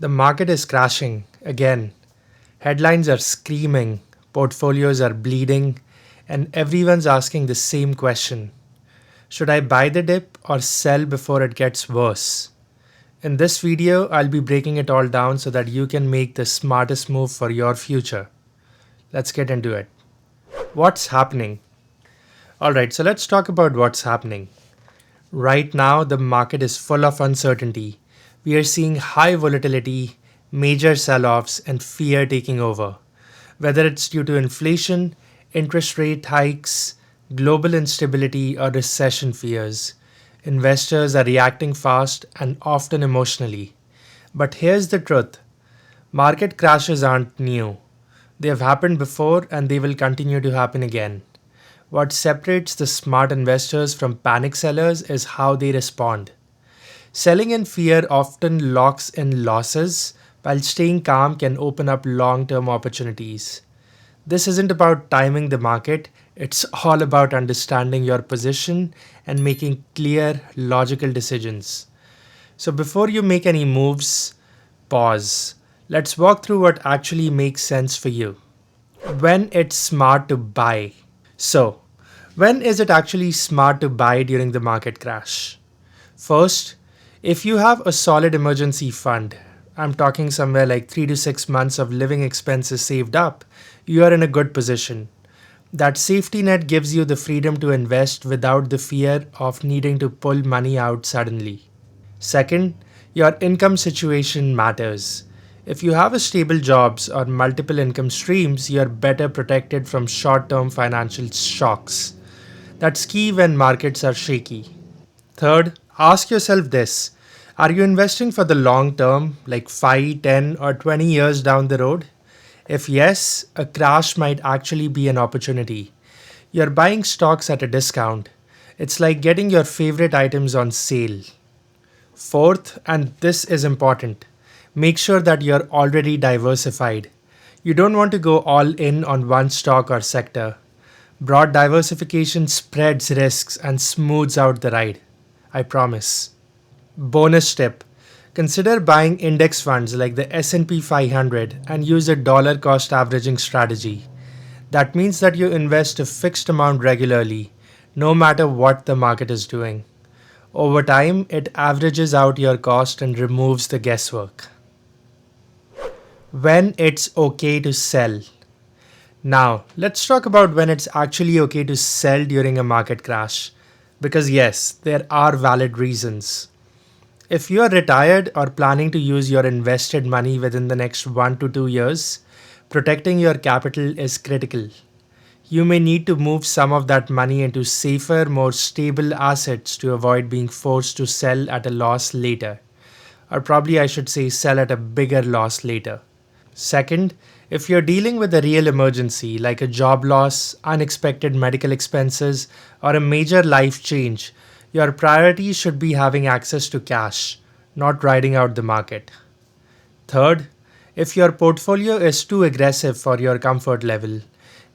The market is crashing again. Headlines are screaming, portfolios are bleeding, and everyone's asking the same question. Should I buy the dip or sell before it gets worse? In this video, I'll be breaking it all down so that you can make the smartest move for your future. Let's get into it. What's happening? Alright, so let's talk about what's happening. Right now, the market is full of uncertainty. We are seeing high volatility, major sell offs, and fear taking over. Whether it's due to inflation, interest rate hikes, global instability, or recession fears, investors are reacting fast and often emotionally. But here's the truth: market crashes aren't new. They have happened before and they will continue to happen again. What separates the smart investors from panic sellers is how they respond. Selling in fear often locks in losses, while staying calm can open up long term opportunities. This isn't about timing the market, it's all about understanding your position and making clear, logical decisions. So, before you make any moves, pause. Let's walk through what actually makes sense for you. When it's smart to buy. So, when is it actually smart to buy during the market crash? First, if you have a solid emergency fund, I'm talking somewhere like 3 to 6 months of living expenses saved up, you are in a good position. That safety net gives you the freedom to invest without the fear of needing to pull money out suddenly. Second, your income situation matters. If you have a stable jobs or multiple income streams, you're better protected from short-term financial shocks. That's key when markets are shaky. Third, ask yourself this: are you investing for the long term, like 5, 10, or 20 years down the road? If yes, a crash might actually be an opportunity. You're buying stocks at a discount. It's like getting your favorite items on sale. Fourth, and this is important, make sure that you're already diversified. You don't want to go all in on one stock or sector. Broad diversification spreads risks and smooths out the ride. I promise. Bonus tip: consider buying index funds like the S&P 500 and use a dollar cost averaging strategy. That means that you invest a fixed amount regularly, no matter what the market is doing. Over time, it averages out your cost and removes the guesswork. When it's okay to sell. Now, let's talk about when it's actually okay to sell during a market crash. Because, yes, there are valid reasons. If you are retired or planning to use your invested money within the next 1 to 2 years, protecting your capital is critical. You may need to move some of that money into safer, more stable assets to avoid being forced to sell at a loss later. Or probably I should say sell at a bigger loss later. Second, if you're dealing with a real emergency like a job loss, unexpected medical expenses, or a major life change, your priority should be having access to cash, not riding out the market. Third, if your portfolio is too aggressive for your comfort level,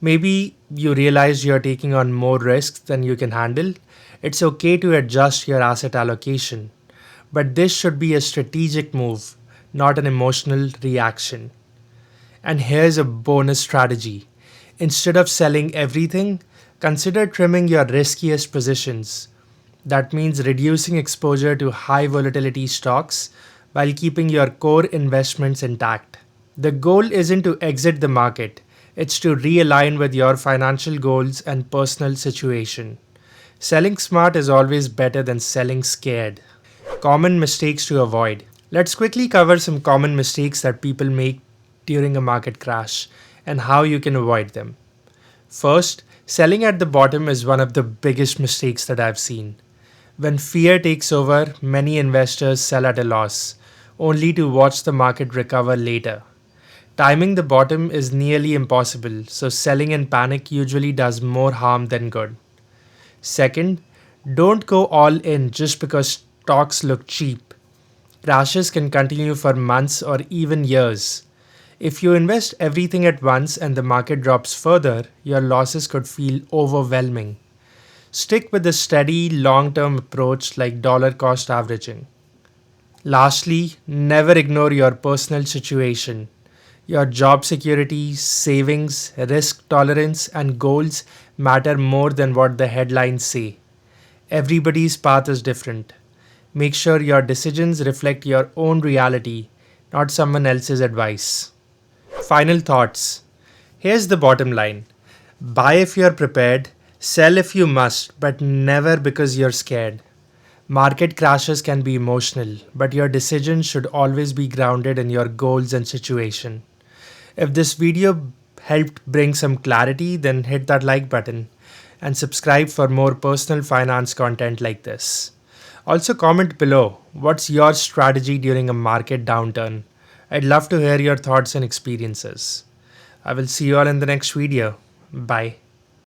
maybe you realize you're taking on more risks than you can handle, it's okay to adjust your asset allocation. But this should be a strategic move, not an emotional reaction. And here's a bonus strategy: instead of selling everything, consider trimming your riskiest positions. That means reducing exposure to high volatility stocks while keeping your core investments intact. The goal isn't to exit the market, it's to realign with your financial goals and personal situation. Selling smart is always better than selling scared. Common mistakes to avoid. Let's quickly cover some common mistakes that people make during a market crash and how you can avoid them. First, selling at the bottom is one of the biggest mistakes that I've seen. When fear takes over, many investors sell at a loss, only to watch the market recover later. Timing the bottom is nearly impossible, so selling in panic usually does more harm than good. Second, don't go all in just because stocks look cheap. Crashes can continue for months or even years. If you invest everything at once and the market drops further, your losses could feel overwhelming. Stick with a steady, long term approach like dollar cost averaging. Lastly, never ignore your personal situation. Your job security, savings, risk tolerance, and goals matter more than what the headlines say. Everybody's path is different. Make sure your decisions reflect your own reality, not someone else's advice. Final thoughts. Here's the bottom line: buy if you're prepared, sell if you must, but never because you're scared. Market crashes can be emotional, but your decisions should always be grounded in your goals and situation. If this video helped bring some clarity, then hit that like button and subscribe for more personal finance content like this. Also, comment below what's your strategy during a market downturn. I'd love to hear your thoughts and experiences. I will see you all in the next video. Bye.